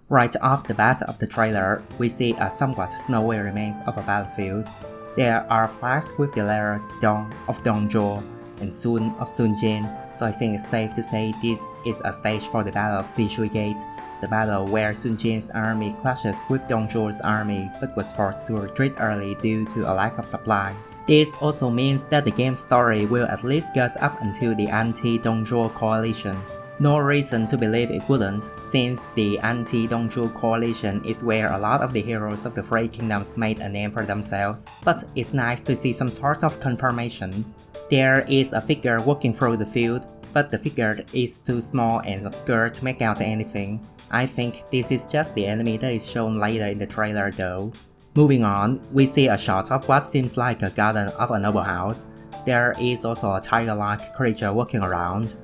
Right off the bat of the trailer, we see a somewhat snowy remains of a battlefield. There are flags with the letter Dong of Dongzhuo and Sun of Sunjin, so I think it's safe to say this is a stage for the Battle of Sishui Gate, the battle where Sun Jin's army clashes with Dongzhuo's army but was forced to retreat early due to a lack of supplies. This also means that the game's story will at least go up until the anti-Dongzhuo coalition. No reason to believe it wouldn't, since the anti-Dongzhuo coalition is where a lot of the heroes of the Three Kingdoms made a name for themselves, but it's nice to see some sort of confirmation. There is a figure walking through the field, but the figure is too small and obscure to make out anything. I think this is just the enemy that is shown later in the trailer though. Moving on, we see a shot of what seems like a garden of a noble house. There is also a tiger-like creature walking around.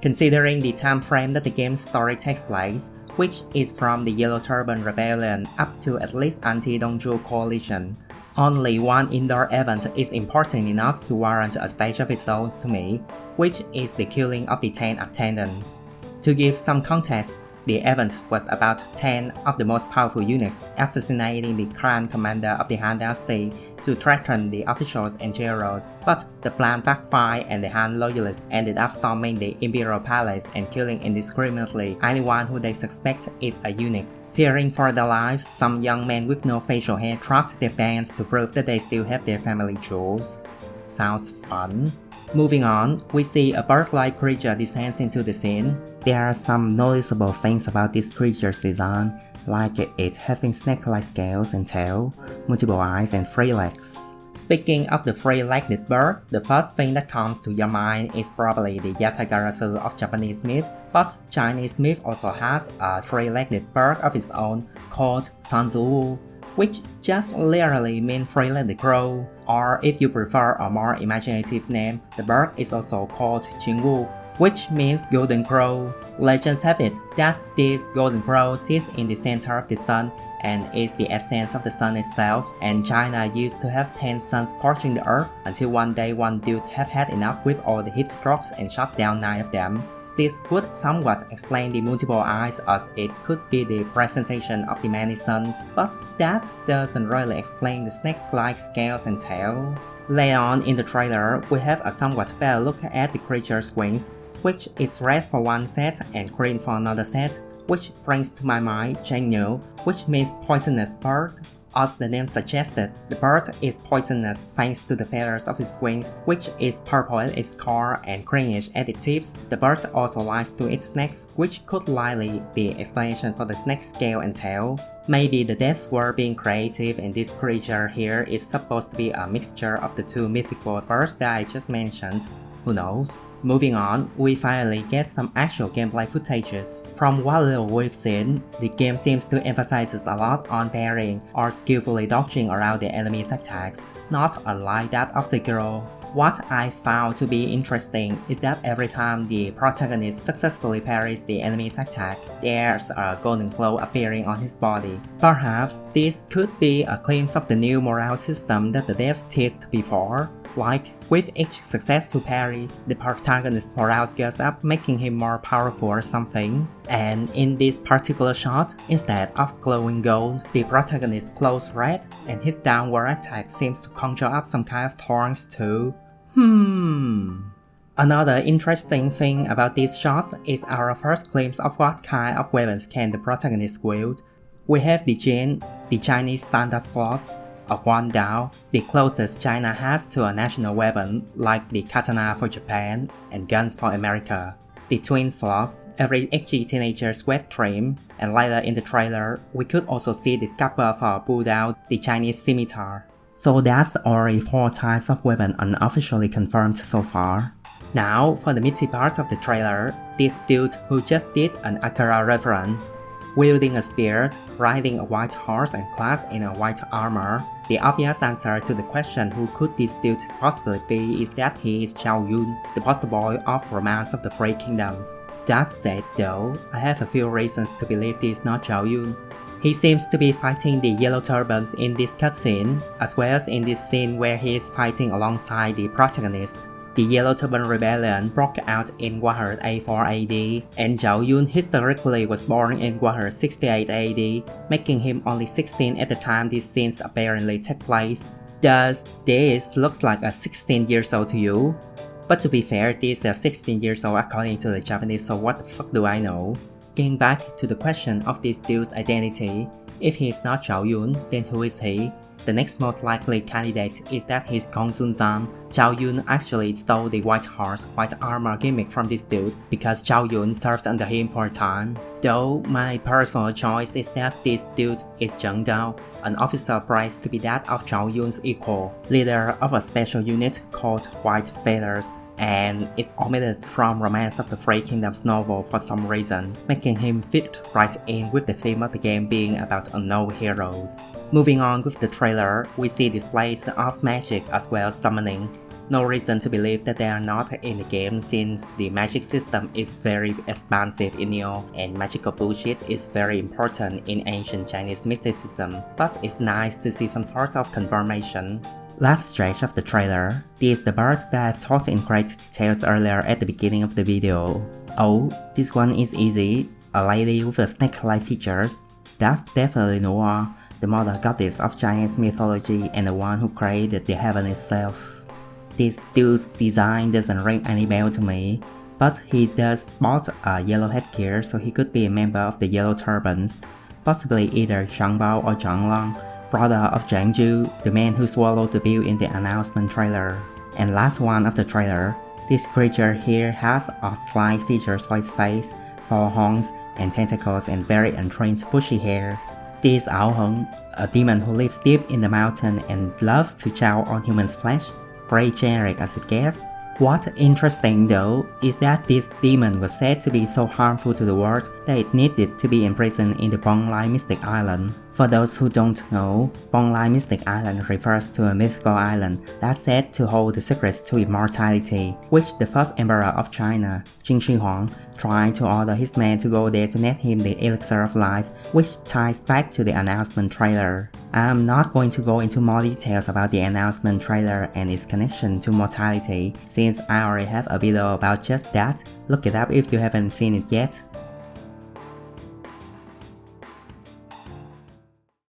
Considering the time frame that the game's story takes place, which is from the Yellow Turban Rebellion up to at least anti-Dongzhuo coalition, only one indoor event is important enough to warrant a stage of its own to me, which is the killing of the 10 attendants. To give some context, the event was about 10 of the most powerful eunuchs assassinating the clan commander of the Han Dynasty to threaten the officials and generals, but the plan backfired and the Han loyalists ended up storming the imperial palace and killing indiscriminately anyone who they suspect is a eunuch. Fearing for their lives, some young men with no facial hair dropped their bands to prove that they still have their family jewels. Sounds fun. Moving on, we see a bird-like creature descends into the scene. There are some noticeable things about this creature's design, like it having snake-like scales and tail, multiple eyes and 3 legs. Speaking of the 3-legged bird, the first thing that comes to your mind is probably the Yatagarasu of Japanese myths, but Chinese myth also has a 3-legged bird of its own called Sanzu, which just literally means 3-legged crow, or if you prefer a more imaginative name, the bird is also called Qingwu, which means golden crow. Legends have it that this golden crow sits in the center of the sun and is the essence of the sun itself, and China used to have 10 suns scorching the earth until one day one dude have had enough with all the heat strokes and shot down 9 of them. This would somewhat explain the multiple eyes, as it could be the presentation of the many suns, but that doesn't really explain the snake-like scales and tail. Later on in the trailer, we have a somewhat better look at the creature's wings, which is red for one set and green for another set, which brings to my mind Nioh, which means poisonous bird. As the name suggested, the bird is poisonous thanks to the feathers of its wings, which is purple at its core and greenish at its tips. The bird also likes to eat snakes, which could likely be the explanation for the snake's scale and tail. Maybe the devs were being creative and this creature here is supposed to be a mixture of the 2 mythical birds that I just mentioned. Who knows? Moving on, we finally get some actual gameplay footages. From what little we've seen, the game seems to emphasize a lot on parrying or skillfully dodging around the enemy's attacks, not unlike that of Sekiro. What I found to be interesting is that every time the protagonist successfully parries the enemy's attack, there's a golden glow appearing on his body. Perhaps this could be a glimpse of the new morale system that the devs teased before. Like, with each successful parry, the protagonist's morale goes up, making him more powerful or something. And in this particular shot, instead of glowing gold, the protagonist glows red, and his downward attack seems to conjure up some kind of thorns too. Another interesting thing about these shots is our first glimpse of what kind of weapons can the protagonist wield. We have the Jin, the Chinese standard sword, a Guan Dao, the closest China has to a national weapon like the katana for Japan and guns for America, the twin swords, every edgy teenager's wet dream, and later in the trailer, we could also see the scalpel for Bu Dao, the Chinese scimitar. So that's already 4 types of weapon unofficially confirmed so far. Now for the meaty part of the trailer, this dude who just did an Akira reference. Wielding a spear, riding a white horse and clad in a white armor, the obvious answer to the question who could this dude possibly be is that he is Xiao Yun, the poster boy of Romance of the Three Kingdoms. That said though, I have a few reasons to believe this is not Xiao Yun. He seems to be fighting the Yellow Turbans in this cutscene, as well as in this scene where he is fighting alongside the protagonist. The Yellow Turban Rebellion broke out in 184 AD, and Zhao Yun historically was born in 168 AD, making him only 16 at the time these scenes apparently take place. Does this looks like a 16 years old to you? But to be fair, this is 16 years old according to the Japanese, so what the fuck do I know? Getting back to the question of this dude's identity, if he is not Zhao Yun, then who is he? The next most likely candidate is that he's Gongsun Zhang. Zhao Yun actually stole the white horse, white armor gimmick from this dude because Zhao Yun served under him for a time. Though my personal choice is that this dude is Zheng Dao, an officer prized to be that of Zhao Yun's equal, leader of a special unit called White Feathers, and is omitted from Romance of the Three Kingdoms novel for some reason, making him fit right in with the theme of the game being about unknown heroes. Moving on with the trailer, we see displays of magic as well as summoning. No reason to believe that they are not in the game since the magic system is very expansive in Nioh and magical bullshit is very important in ancient Chinese mysticism, but it's nice to see some sort of confirmation. Last stretch of the trailer, this is the bird that I've talked in great details earlier at the beginning of the video. Oh, this one is easy, a lady with a snake-like features. That's definitely Noah, the mother goddess of Chinese mythology and the one who created the heaven itself. This dude's design doesn't ring any bell to me, but he does sport a yellow headgear so he could be a member of the Yellow Turbans, possibly either Zhang Bao or Zhang Long, brother of Zhang Ju, the man who swallowed the bill in the announcement trailer. And last one of the trailer, this creature here has ox-like features for its face, 4 horns, and tentacles and very untrimmed bushy hair. This Ao Heng, a demon who lives deep in the mountain and loves to chow on humans' flesh, very generic as it gets. What's interesting though is that this demon was said to be so harmful to the world that it needed to be imprisoned in the Bonglai Mystic Island. For those who don't know, Bonglai Mystic Island refers to a mythical island that's said to hold the secrets to immortality, which the first emperor of China, Jing Shi Huang, tried to order his men to go there to net him the elixir of life, which ties back to the announcement trailer. I'm not going to go into more details about the announcement trailer and its connection to mortality, since I already have a video about just that. Look it up if you haven't seen it yet.